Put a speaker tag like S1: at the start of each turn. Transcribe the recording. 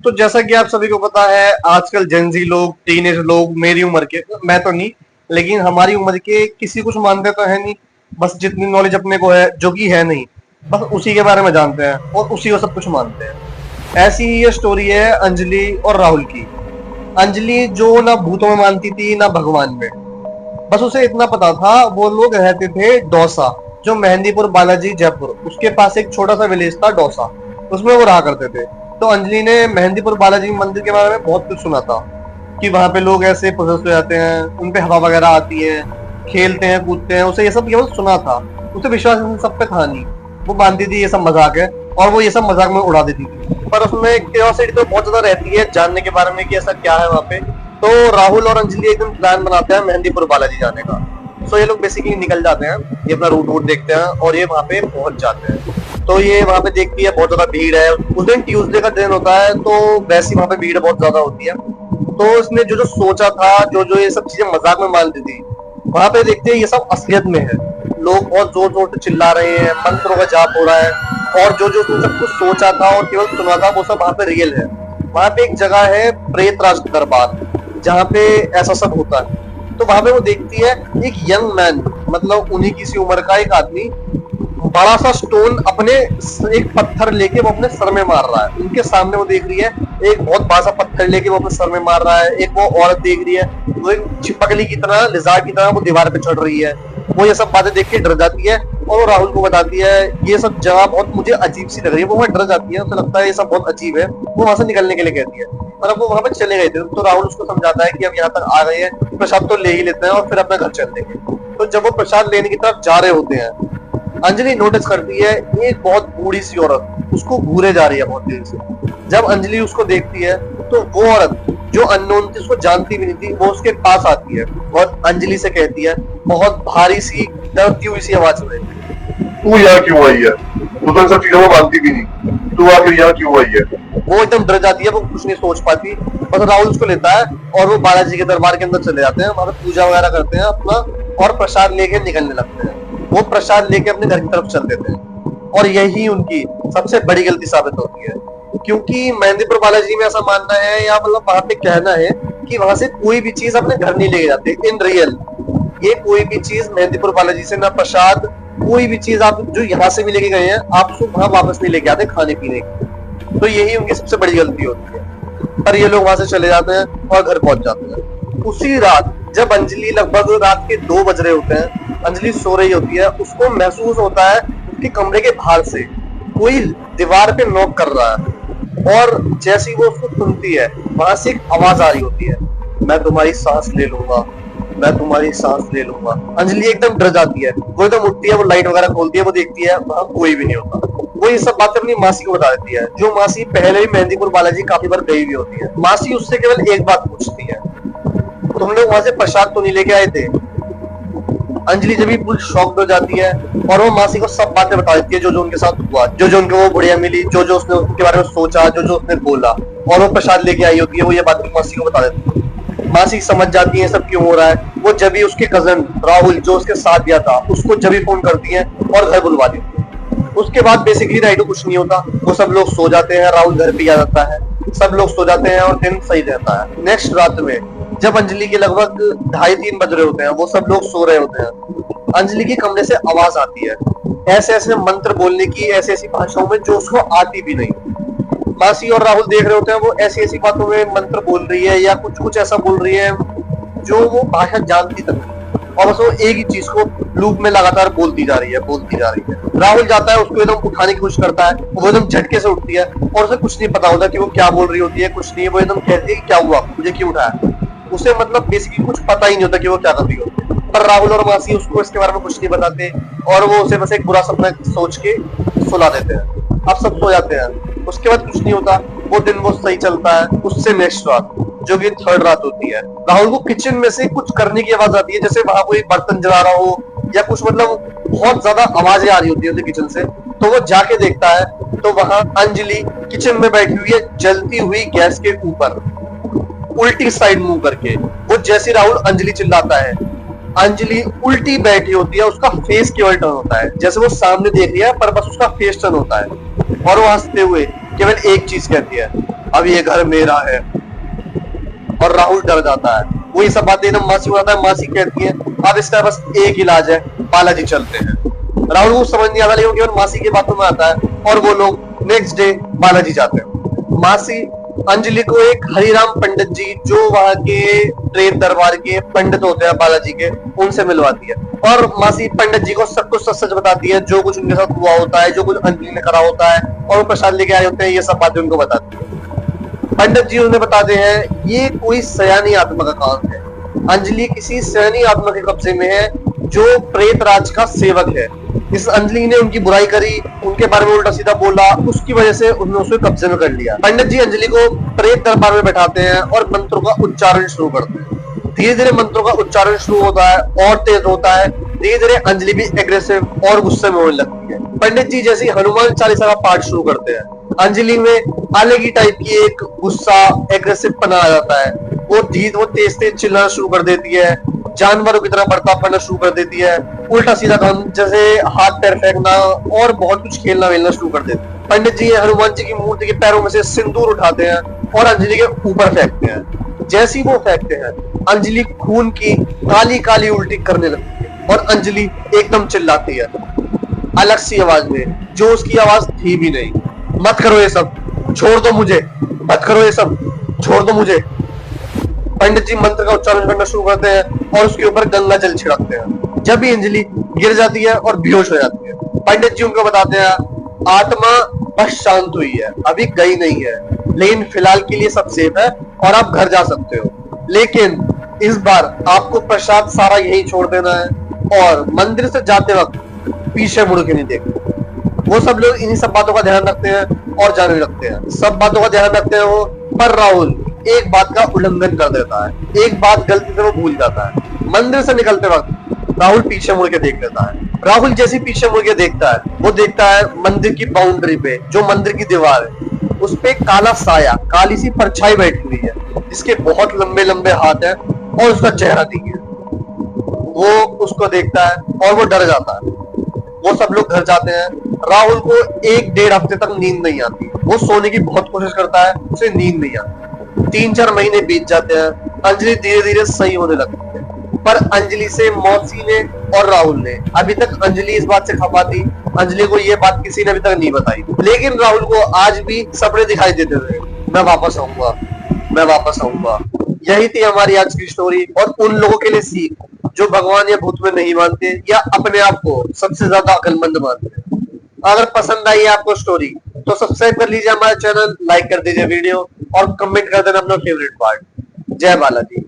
S1: तो जैसा कि आप सभी को पता है, आजकल जेनजी लोग, टीनेज लोग, मेरी उम्र के, मैं तो नहीं, लेकिन हमारी उम्र के किसी कुछ मानते तो है नहीं। बस जितनी नॉलेज अपने को है, जो कि है नहीं, बस उसी के बारे में जानते हैं और उसी को सब कुछ मानते हैं। ऐसी ही ये स्टोरी है अंजलि और राहुल की। अंजलि जो ना भूतों में मानती थी ना भगवान में। बस उसे इतना पता था, वो लोग रहते थे डोसा, जो मेहंदीपुर बालाजी जयपुर, उसके पास एक छोटा सा विलेज था डोसा, उसमें वो रहा करते थे। तो अंजलि ने मेहंदीपुर बालाजी मंदिर के बारे में बहुत कुछ सुना था कि वहां पे लोग ऐसे पोसेस हो जाते हैं, उन पे हवा वगैरह आती है, खेलते हैं कूदते हैं। उसे ये सब केवल सुना था, उसे विश्वास इन सब पे था नहीं। वो मानती थी ये सब मजाक है और वो ये सब मजाक में उड़ा देती थी। पर उसमें क्यूरियोसिटी तो बहुत ज्यादा रहती है जानने के बारे में कि ऐसा क्या है वहाँ पे। तो राहुल और अंजलि एक दिन प्लान बनाते हैं मेहंदीपुर बालाजी जाने का। सो ये लोग बेसिकली निकल जाते हैं, ये अपना रूट वूट देखते हैं और ये वहाँ पे पहुंच जाते हैं। तो ये वहाँ पे देखती है बहुत ज्यादा भीड़ है, उस दिन ट्यूसडे का दिन होता है, तो वैसे वहाँ पे भीड़ बहुत ज्यादा होती है। तो इसने जो जो सोचा था, जो जो ये सब चीजें मजाक में मानती थी, वहाँ पे देखते हैं ये सब असलियत में है। लोग बहुत जोर जोर से चिल्ला रहे हैं, मंत्रों का जाप हो रहा है, और जो जो उसने सब कुछ सोचा था और केवल सुना था वो सब वहाँ पे रियल है। वहाँ पे एक जगह है प्रेतराज दरबार, जहाँ पे ऐसा सब होता है। तो वहां पे वो देखती है एक यंग मैन, मतलब उन्हीं किसी उम्र का एक आदमी, बड़ा सा स्टोन अपने एक पत्थर लेके वो अपने सर में मार रहा है। उनके सामने वो देख रही है एक बहुत बड़ा सा पत्थर लेके वो अपने सर में मार रहा है। एक वो औरत देख रही है, वो एक छिपकली की तरह, लिजार की तरह वो दीवार पे चढ़ रही है। वो ये सब बातें देख के डर जाती है और वो राहुल को बताती है ये सब जगह बहुत मुझे अजीब सी लग रही है। वो वहां डर जाती है, उसे लगता है ये सब बहुत अजीब है। वो वहां से निकलने के लिए कहती है, और अब वो वहां पे चले गए थे। तो राहुल उसको समझाता है कि अब यहाँ तक आ गए हैं, प्रसाद तो ले ही लेते हैं और फिर अपना घर चल देंगे। तो जब वो प्रसाद लेने की तरफ जा रहे होते हैं, अंजलि नोटिस करती है एक बहुत बूढ़ी सी औरत उसको घूरे जा रही है बहुत देर से। जब अंजलि उसको देखती है तो वो औरत जो अननोन थी, उसको जानती भी नहीं थी, वो उसके पास आती है और अंजलि से कहती है बहुत भारी सी डरती हुई सी आवाज में,
S2: तू यहाँ क्यों आई है? तू तो इन सब चीजों को मानती भी नहीं, तू आखिर यहाँ क्यों आई है?
S1: वो एकदम डर जाती है, वो कुछ नहीं सोच पाती। बस राहुल उसको लेता है और वो बालाजी के दरबार के अंदर चले जाते हैं, वहां पे पूजा वगैरह करते हैं अपना, और प्रसाद लेके निकलने लगते हैं। वो प्रसाद लेके अपने घर की तरफ चल देते हैं, और यही उनकी सबसे बड़ी गलती साबित होती है। क्योंकि मेहंदीपुर बालाजी में ऐसा मानना है, या मतलब वहां पे कहना है कि वहां से कोई भी चीज अपने घर नहीं लेके जाते इन रियल। ये कोई भी चीज मेहंदीपुर बालाजी से, ना प्रसाद, कोई भी चीज आप जो यहाँ से भी लेके गए हैं, आप उसको वहां वापस नहीं लेके आते खाने पीने की। तो यही उनकी सबसे बड़ी गलती होती है। पर ये लोग वहां से चले जाते हैं और घर पहुंच जाते हैं। उसी रात जब अंजलि, लगभग रात के 2 बज रहे होते हैं, अंजलि सो रही होती है, उसको महसूस होता है उसके कमरे के बाहर से कोई दीवार पे नॉक कर रहा है। और जैसी वो उसको सुनती है, वहां से एक आवाज आ रही होती है, मैं तुम्हारी सांस ले लूंगा, मैं तुम्हारी सांस ले लूंगा। अंजलि एकदम डर जाती है, वो एकदम उठती है, वो लाइट वगैरह खोलती है, वो देखती है वहां कोई भी नहीं होता। वो ये सब बातें अपनी मासी को बता देती है, जो मासी पहले ही मेहंदीपुर बालाजी काफी बार गई हुई होती है। मासी उससे केवल एक बात पूछती है, तुम लोग वहां से प्रसाद तो नहीं लेके आए थे? अंजलि जब भी फुल शॉक्ड हो जाती है और वो मासी को सब बातें बता देती है, जो जो उनके साथ हुआ, जो जो उनको वो बुढ़िया मिली, जो जो उसने उसके बारे में सोचा, जो जो उसने बोला, और वो प्रसाद लेके आई होती है, वो ये बातें मासी को बता देती है। मासी समझ जाती है सब क्यों हो रहा है। वो जब भी उसके कजन राहुल, जो उसके साथ गया था, उसको जब भी फोन करती है और घर बुलवा देती है। उसके बाद बेसिकली नाइट को कुछ नहीं होता, वो सब लोग सो जाते हैं, राहुल घर पे आ जाता है, सब लोग सो जाते हैं और दिन सही रहता है। नेक्स्ट रात में जब अंजलि के लगभग 2:30-3 बज रहे होते हैं, वो सब लोग सो रहे होते हैं, अंजलि के कमरे से आवाज आती है ऐसे ऐसे मंत्र बोलने की, ऐसी ऐसी भाषाओं में जो उसको आती भी नहीं। मासी और राहुल देख रहे होते हैं, वो ऐसी ऐसी बातों में मंत्र बोल रही है या कुछ कुछ ऐसा बोल रही है जो वो भाषा जानती तक नहीं, और बस वो एक ही चीज को लूप में लगातार बोलती जा रही है, बोलती जा रही है। राहुल जाता है, उसको एकदम उठाने की कोशिश करता है, वो एकदम झटके से उठती है और उसे कुछ नहीं पता होता कि वो क्या बोल रही होती है, कुछ नहीं। वो एकदम कहती है कि क्या हुआ, मुझे क्यों उठाया? उसे मतलब बेसिकली कुछ पता ही नहीं होता कि वो क्या कर रही होती है। पर राहुल और मासी उसको इसके बारे में कुछ नहीं बताते, और वो उसे बस एक बुरा सपना सोच के सुला देते हैं। अब सब सो जाते हैं, उसके बाद कुछ नहीं होता, वो दिन वो सही चलता है। उससे नेक्स्ट रात, जो कि थर्ड रात होती है, राहुल को किचन में से कुछ करने की आवाज आती है, जैसे वहां कोई बर्तन जला रहा हो या कुछ, मतलब बहुत ज्यादा आवाजें आ रही होती है किचन से। तो वो जाके देखता है, तो वहां अंजलि किचन में बैठी हुई है, जलती हुई गैस के ऊपर, उल्टी साइड मुंह करके। वो जैसे राहुल अंजलि चिल्लाता है, अंजलि उल्टी बैठी होती है, उसका फेस केवल टर्न होता है, जैसे वो सामने देख रही है पर बस उसका फेस टर्न होता है, और वो हंसते हुए केवल एक चीज कहती है, अब ये घर मेरा है। और राहुल डर जाता है। वो ये सब बातें एकदम मासी को आता है। मासी कहती है अब इसका बस एक इलाज है, बालाजी चलते हैं। राहुल को समझ नहीं आता, लेकिन केवल मासी की बातों में आता है और वो लोग नेक्स्ट डे बालाजी जाते हैं। मासी अंजलि को एक हरिराम पंडित जी, जो वहां के प्रेत दरबार के पंडित होते हैं बालाजी के, उनसे मिलवाती है। और मासी पंडित जी को सब कुछ सच सच बताती है, जो कुछ उनके साथ हुआ होता है, जो कुछ अंजलि ने करा होता है, और वो प्रसाद लेके आए होते हैं, ये सब बातें उनको बताती है। पंडित जी उन्हें बताते हैं ये कोई सयानी आत्मा का काम है। अंजलि किसी सयानी आत्मा के कब्जे में है, जो प्रेत राज का सेवक है। इस अंजलि ने उनकी बुराई करी, उनके बारे में उल्टा सीधा बोला, उसकी वजह से उन्होंने उसे कब्जे में कर लिया। पंडित जी अंजलि को प्रेत दरबार में बैठाते हैं और मंत्रों का उच्चारण शुरू करते हैं। धीरे धीरे मंत्रों का उच्चारण शुरू होता है और तेज होता है। धीरे धीरे अंजलि भी एग्रेसिव और गुस्से में होने लगती है। पंडित जी जैसे हनुमान चालीसा का पाठ शुरू करते हैं, अंजलि में अलग ही टाइप की एक गुस्सा, एग्रेसिव पना आ जाता है। वो तेज तेज चिल्लाना शुरू कर देती है, जानवरों की तरह बर्ताव करना शुरू कर देती है, उल्टा सीधा काम जैसे हाथ पैर फेंकना और बहुत कुछ खेलना वेलना शुरू कर देती है। पंडित जी हनुमान जी की मूर्ति के पैरों में से सिंदूर उठाते हैं और अंजलि के ऊपर फेंकते हैं। जैसे ही वो फेंकते हैं, अंजलि खून की काली काली उल्टी करने लगती है और अंजलि एकदम चिल्लाती है अलग सी आवाज में, जो उसकी आवाज थी भी नहीं। मत करो ये सब, छोड़ दो मुझे, मत करो ये सब, छोड़ दो मुझे। पंडित जी मंत्र का उच्चारण करना शुरू करते हैं और उसके ऊपर गंगा जल छिड़कते हैं। जब भी अंजलि गिर जाती है और बेहोश हो जाती है, पंडित जी उनको बताते हैं आत्मा बस शांत हुई है, अभी गई नहीं है, लेकिन फिलहाल के लिए सब सेफ है और आप घर जा सकते हो। लेकिन इस बार आपको प्रसाद सारा यही छोड़ देना है और मंदिर से जाते वक्त पीछे मुड़ के नहीं देखना। वो सब लोग इन्हीं सब बातों का ध्यान रखते हैं और जाने लगते हैं। सब बातों का ध्यान रखते हैं वो, पर राहुल एक बात का उल्लंघन कर देता है। एक बात गलती से वो भूल जाता है। मंदिर से निकलते वक्त राहुल पीछे मुड़ के देख लेता है। राहुल जैसे पीछे मुड़ के देखता है, वो देखता है मंदिर की बाउंड्री पे, जो मंदिर की दीवार है, उस पे काला साया, काली सी परछाई बैठी हुई है, जिसके बहुत लंबे लंबे हाथ है और उसका चेहरा नहीं है। वो उसको देखता है और वो डर जाता है। वो सब लोग घर जाते हैं। राहुल को 1-1.5 हफ्ते तक नींद नहीं आती। वो सोने की बहुत कोशिश करता है, उसे नींद नहीं आती। 3-4 महीने बीत जाते हैं। अंजलि धीरे धीरे सही होने लगती है, पर अंजलि से मौसी ने और राहुल ने अभी तक, अंजलि इस बात से खफा थी, अंजलि को ये बात किसी ने अभी तक नहीं बताई। लेकिन राहुल को आज भी सपने दिखाई देते थे, मैं वापस आऊंगा, मैं वापस आऊंगा। यही थी हमारी आज की स्टोरी, और उन लोगों के लिए सीख जो भगवान या भूत में नहीं मानते या अपने आप को सबसे ज्यादा अक्लमंद मानते हैं। अगर पसंद आई है आपको स्टोरी, तो सब्सक्राइब कर लीजिए हमारा चैनल, लाइक कर दीजिए वीडियो और कमेंट कर देना अपना फेवरेट पार्ट। जय बालाजी।